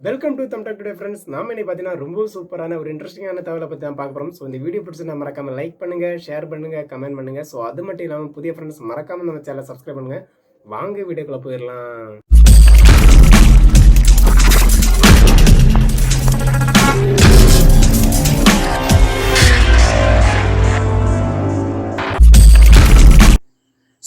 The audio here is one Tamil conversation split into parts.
வெல்கம் டு தம்டாக் டுடே ஃப்ரெண்ட்ஸ். நாம இன்னைக்கு பார்த்தீங்கன்னா ரொம்ப சூப்பரான ஒரு இன்ட்ரெஸ்டிங்கான தகவலை பற்றி தான் பார்க்க போகிறோம். ஸோ இந்த வீடியோ பிடிச்சி மறக்காம லைக் பண்ணுங்க, ஷேர் பண்ணுங்க, கமெண்ட் பண்ணுங்க. ஸோ அது மட்டும் இல்லாமல் புதிய ஃப்ரெண்ட்ஸ் மறக்காம நம்ம சேனலை சப்ஸ்கிரைப் பண்ணுங்க. வாங்க வீடியோக்குள்ள போயிடலாம்.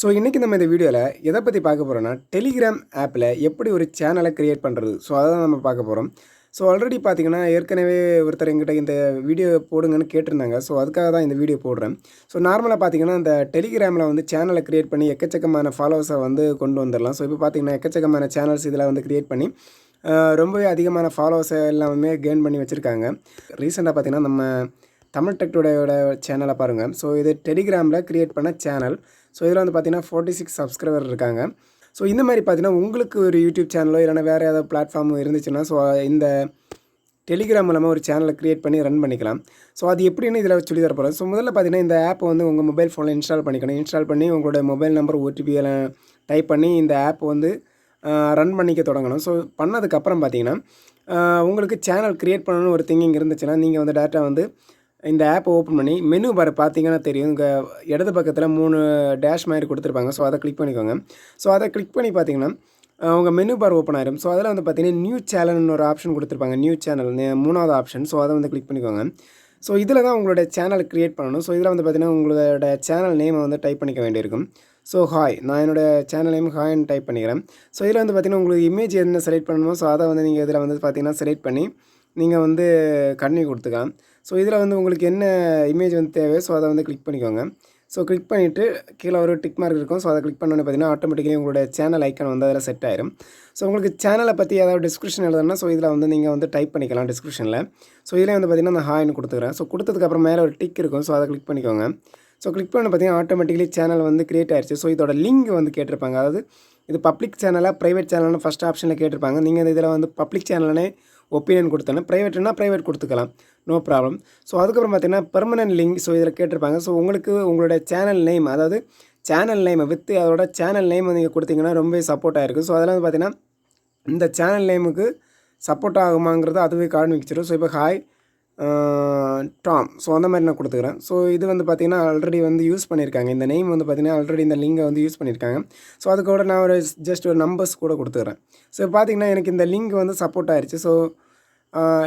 ஸோ இன்றைக்கி நம்ம இந்த வீடியோவில் எதை பற்றி பார்க்க போகிறோன்னா, டெலிகிராம் ஆப்பில் எப்படி ஒரு சேனலை க்ரியேட் பண்ணுறது. ஸோ அதை தான் நம்ம பார்க்க போகிறோம். ஸோ ஆல்ரெடி பார்த்திங்கன்னா ஏற்கனவே ஒருத்தர் எங்கிட்ட இந்த வீடியோ போடுங்கன்னு கேட்டிருந்தாங்க. ஸோ அதுக்காக தான் இந்த வீடியோ போடுறேன். ஸோ நார்மலாக பார்த்திங்கன்னா இந்த டெலிகிராமில் வந்து சேனலை க்ரியேட் பண்ணி எக்கச்சக்கமான ஃபாலோவர்ஸை வந்து கொண்டு வந்துடலாம். ஸோ இப்போ பார்த்திங்கன்னா எக்கச்சக்கமான சேனல்ஸ் இதில் வந்து க்ரியேட் பண்ணி ரொம்பவே அதிகமான ஃபாலோவர்ஸை எல்லாமே கெயின் பண்ணி வச்சுருக்காங்க. ரீசெண்டாக பார்த்திங்கன்னா நம்ம தமிழ் டெக் டுடேயோட சேனலை பாருங்கள். ஸோ இது டெலிகிராமில் க்ரியேட் பண்ண சேனல். ஸோ இதில் வந்து பார்த்திங்கன்னா 46 சப்ஸ்கிரைபர் இருக்காங்க. ஸோ இந்த மாதிரி பார்த்திங்கன்னா உங்களுக்கு ஒரு யூடியூப் சேனலோ இல்லைனா வேறு ஏதாவது பிளாட்ஃபார்மோ இருந்துச்சுன்னா ஸோ இந்த டெலிகிராம் மூலமாக ஒரு சேனலை க்ரியேட் பண்ணி ரன் பண்ணிக்கலாம். ஸோ அது எப்படின்னு இதில் சொல்லி தர போகிறேன். ஸோ முதல்ல பார்த்திங்கன்னா இந்த ஆப் வந்து உங்கள் மொபைல் ஃபோனில் இன்ஸ்டால் பண்ணிக்கணும். இன்ஸ்டால் பண்ணி உங்களோட மொபைல் நம்பர் OTP எல்லாம் டைப் பண்ணி இந்த ஆப் வந்து ரன் பண்ணிக்க தொடங்கணும். ஸோ பண்ணதுக்கப்புறம் பார்த்திங்கன்னா உங்களுக்கு சேனல் க்ரியேட் பண்ணணும்னு ஒரு திங்கிங் இருந்துச்சுன்னா நீங்கள் வந்து டேரெக்டாக வந்து இந்த ஆப்பை ஓப்பன் பண்ணி மெனு பார் பார்த்தீங்கன்னா தெரியும். இங்கே இடது பக்கத்தில் 3 டேஷ் மாதிரி கொடுத்துருப்பாங்க. ஸோ அதை கிளிக் பண்ணிக்கோங்க. ஸோ அதை கிளிக் பண்ணி பார்த்தீங்கன்னா உங்கள் மெனு பார் ஓப்பன் ஆயிரும். ஸோ அதில் வந்து பார்த்தீங்கன்னா நியூ சேனல்னு ஒரு ஆப்ஷன் கொடுத்துருப்பாங்க. நியூ சேனல் 3வது ஆப்ஷன். ஸோ அதை வந்து கிளிக் பண்ணிக்கோங்க. ஸோ இதில் தான் உங்களோட சேனல் க்ரியேட் பண்ணணும். ஸோ இதில் வந்து பார்த்தீங்கன்னா உங்களோட சேனல் நேமை வந்து டைப் பண்ணிக்க வேண்டியிருக்கும். ஸோ ஹாய், நான் என்னோடய சேனல் நேம் ஹாய்ன்னு டைப் பண்ணிக்கிறேன். ஸோ இதில் வந்து பார்த்தீங்கன்னா உங்களுக்கு இமேஜ் என்ன செலக்ட் பண்ணணுமோ ஸோ அதை வந்து நீங்கள் இதில் வந்து பார்த்தீங்கன்னா செலக்ட் பண்ணி நீங்கள் வந்து கண்டினியூ கொடுத்துக்கலாம். ஸோ இதில் வந்து உங்களுக்கு என்ன இமேஜ் வந்து தேவையோ ஸோ அதை வந்து கிளிக் பண்ணிக்கோங்க. ஸோ கிளிக் பண்ணிவிட்டு கீழே ஒரு டிக் மார்க் இருக்கும். ஸோ அதை கிளிக் பண்ணோன்னே பார்த்தீங்கன்னா ஆட்டோமேட்டிக்கலி உங்களோட சேனல் ஐக்கான் வந்து அதில் செட் ஆயிரும். ஸோ உங்களுக்கு சேனலை பற்றி ஏதாவது டிஸ்கிரிப்ஷன் எழுதணும்னா ஸோ இதில் வந்து நீங்கள் வந்து டைப் பண்ணிக்கலாம் டிஸ்கிரிப்ஷனில். ஸோ இதில் வந்து பார்த்திங்கன்னா அந்த ஹாய்னு கொடுத்துக்கிறேன். ஸோ கொடுத்ததுக்கப்புறம் மேலே ஒரு டிக் இருக்கும். ஸோ அதை கிளிக் பண்ணிக்கோங்க. ஸோ கிளிக் பண்ண பார்த்தீங்கன்னா ஆட்டோமேட்டிக்கலி சேனல் வந்து க்ரியேட் ஆயிடுச்சு. ஸோ இதோட லிங்க் வந்து கேட்டிருப்பாங்க. அதாவது இது பப்ளிக் சேனலாக ப்ரைவேட் சேனல்னு ஃபஸ்ட் ஆப்ஷனில் கேட்டிருப்பாங்க. நீங்கள் இதில் வந்து பப்ளிக் சேனல்னே ஒப்பீனியன் கொடுத்தேன்னா ப்ரைவேட்னா ப்ரைவேட் கொடுத்துக்கலாம், நோ ப்ராப்ளம். ஸோ அதுக்கப்புறம் பார்த்தீங்கன்னா பெர்மனன்ட் லிங்க். ஸோ இதில் கேட்டிருப்பாங்க. ஸோ உங்களுக்கு உங்களோட சேனல் நேம், அதாவது சேனல் நேம் வித் அதோட சேனல் நேம் நீங்கள் கொடுத்தீங்கன்னா ரொம்பவே சப்போர்ட் ஆகிருக்கும். ஸோ அதெல்லாம் வந்து பார்த்தீங்கன்னா இந்த சேனல் நேமுக்கு சப்போர்ட் ஆகுமாங்கிறது அதுவே காண்பிச்சிடும். ஸோ இப்போ ஹாய் டாம், ஸோ அந்த மாதிரி நான் கொடுத்துக்கிறேன். ஸோ இது வந்து பார்த்திங்கன்னா ஆல்ரெடி வந்து யூஸ் பண்ணியிருக்காங்க. இந்த நேம் வந்து பார்த்திங்கன்னா ஆல்ரெடி இந்த லிங்கை வந்து யூஸ் பண்ணியிருக்காங்க. ஸோ அது கூட நான் ஒரு ஜஸ்ட் ஒரு நம்பர்ஸ் கூட கொடுத்துக்கிறேன். ஸோ பார்த்திங்கன்னா எனக்கு இந்த லிங்க் வந்து சப்போர்ட் ஆயிடுச்சு. So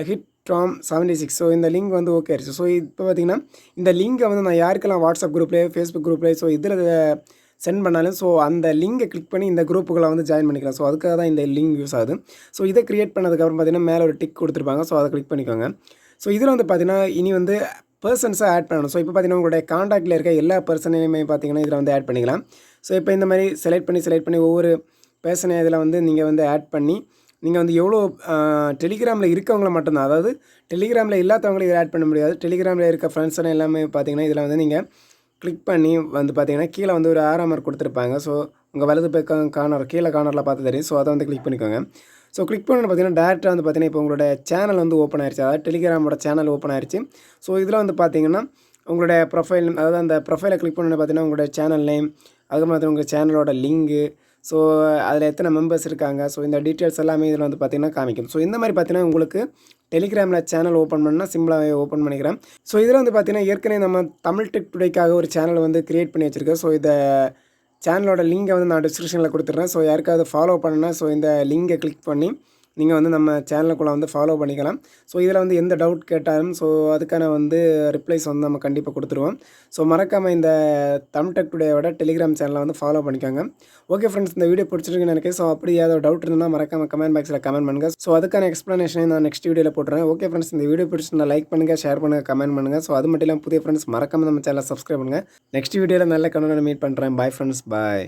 hit Tom 76. ஸோ இந்த லிங்க் வந்து ஓகே ஆயிடுச்சு. ஸோ இப்போ பார்த்திங்கன்னா இந்த லிங்கை வந்து நான் யாருக்கெல்லாம் வாட்ஸ்அப் குரூப்லேயே ஃபேஸ்புக் குரூப்லேயே ஸோ இதில் சென்ட் பண்ணாலும் ஸோ அந்த லிங்கை கிளிக் பண்ணி இந்த குரூப்புகளை வந்து ஜாயின் பண்ணிக்கலாம். ஸோ அதுக்காக தான் இந்த லிங்க் யூஸ் ஆகுது. ஸோ இதை க்ரியேட் பண்ணதுக்கப்புறம் பார்த்திங்கன்னா மேலே ஒரு டிக் கொடுத்துருப்பாங்க. ஸோ அதை கிளிக் பண்ணிக்கோங்க. ஸோ இதில் வந்து பார்த்திங்கன்னா இனி வந்து பர்சன்ஸை ஆட் பண்ணணும். ஸோ இப்போ பார்த்திங்கன்னா உங்களுடைய காண்டாக்டில் இருக்க எல்லா பர்சனையுமே பார்த்திங்கன்னா இதில் வந்து ஆட் பண்ணிக்கலாம். ஸோ இப்போ இந்த மாதிரி செலக்ட் பண்ணி ஒவ்வொரு பர்சனையும் இதில் வந்து நீங்கள் வந்து ஆட் பண்ணி நீங்கள் வந்து எவ்வளோ டெலிகிராமில் இருக்கவங்கள மட்டும்தான், அதாவது டெலிகிராமில் இல்லாதவங்களும் இதில் ஆட் பண்ண முடியாது. டெலிகிராமில் இருக்க ஃப்ரெண்ட்ஸனை எல்லாமே பார்த்திங்கன்னா இதில் வந்து நீங்கள் கிளிக் பண்ணி வந்து பார்த்திங்கன்னா கீழே வந்து ஒரு ஆரோ மார்க் கொடுத்துருப்பாங்க. ஸோ உங்கள் வலது பக்கம் கார்னர் கீழே கார்னரில் பார்த்து தெரியும். ஸோ அதை வந்து கிளிக் பண்ணிக்கோங்க. ஸோ கிளிக் பண்ணி பார்த்தீங்கன்னா டேரெக்டாக வந்து பார்த்திங்கன்னா இப்போ உங்களோட சேனல் வந்து ஓப்பன் ஆயிடுச்சு. அதாவது டெலிகிராமோட சேனல் ஓப்பன் ஆயிடுச்சு. ஸோ இதில் வந்து பார்த்திங்கன்னா உங்களுடைய ப்ரொஃபைல், அதாவது அந்த ப்ரொஃபைலை கிளிக் பண்ணி பார்த்தீங்கன்னா உங்களோட சேனல் நேம், அதுக்கு பார்த்தீங்கன்னா உங்கள் சேனலோட லிங்கு, ஸோ அதில் எத்தனை மெம்பர்ஸ் இருக்காங்க, ஸோ இந்த டீட்டெயில்ஸ் எல்லாமே இதில் வந்து பார்த்திங்கன்னா காமிக்கும். ஸோ இந்த மாதிரி பார்த்திங்கன்னா உங்களுக்கு டெலிகிராமில் சேனல் ஓப்பன் பண்ணால் சிம்பிளாகவே ஓப்பன் பண்ணிக்கிறேன். ஸோ இதில் வந்து பார்த்திங்கன்னா ஏற்கனவே நம்ம தமிழ் டெக் டுடேக்காக ஒரு சேனல் வந்து க்ரியேட் பண்ணி வச்சுருக்கேன். ஸோ இதை சேனலோட லிங்கை வந்து நான் டிஸ்கிரிப்ஷனில் கொடுத்துட்றேன். ஸோ யாருக்காவது ஃபாலோ பண்ணுன்னா ஸோ இந்த லிங்கை கிளிக் பண்ணி நீங்கள் வந்து நம்ம சேனலுக்குள்ளே வந்து ஃபாலோ பண்ணிக்கலாம். ஸோ இதில் வந்து எந்த டவுட் கேட்டாலும் ஸோ அதுக்கான வந்து ரிப்ளைஸ் வந்து நம்ம கண்டிப்பாக கொடுத்துருவோம். ஸோ மறக்காமல் இந்த தமிழ் டெக் டுடேயோட டெலிகிராம் சேனலை வந்து ஃபாலோ பண்ணிக்கோங்க. ஓகே ஃப்ரெண்ட்ஸ், இந்த வீடியோ பிடிச்சிருக்குன்னு நினைக்கிறேன். ஸோ அப்படி ஏதாவது டவுட் இருந்தால் மறக்காமல் கமெண்ட் பாக்ஸில் கமெண்ட் பண்ணுங்கள். ஸோ அதுக்கான எக்ஸ்ப்ளனேஷனை நான் நெக்ஸ்ட் வீடியோவில் போட்டுறேன். ஓகே ஃப்ரெண்ட்ஸ், இந்த வீடியோ பிடிச்சிருந்தா லைக் பண்ணுங்கள், ஷேர் பண்ணுங்கள், கமெண்ட் பண்ணுங்கள். ஸோ அது மட்டும் இல்லாமல் புதிய ஃப்ரெண்ட்ஸ் மறக்காமல் நம்ம சேனலை சப்ஸ்கிரைப் பண்ணுங்கள். நெக்ஸ்ட் வீடியோவில் நல்ல கண்ணோட மீட் பண்ணுறேன். பாய் ஃப்ரெண்ட்ஸ், பாய்.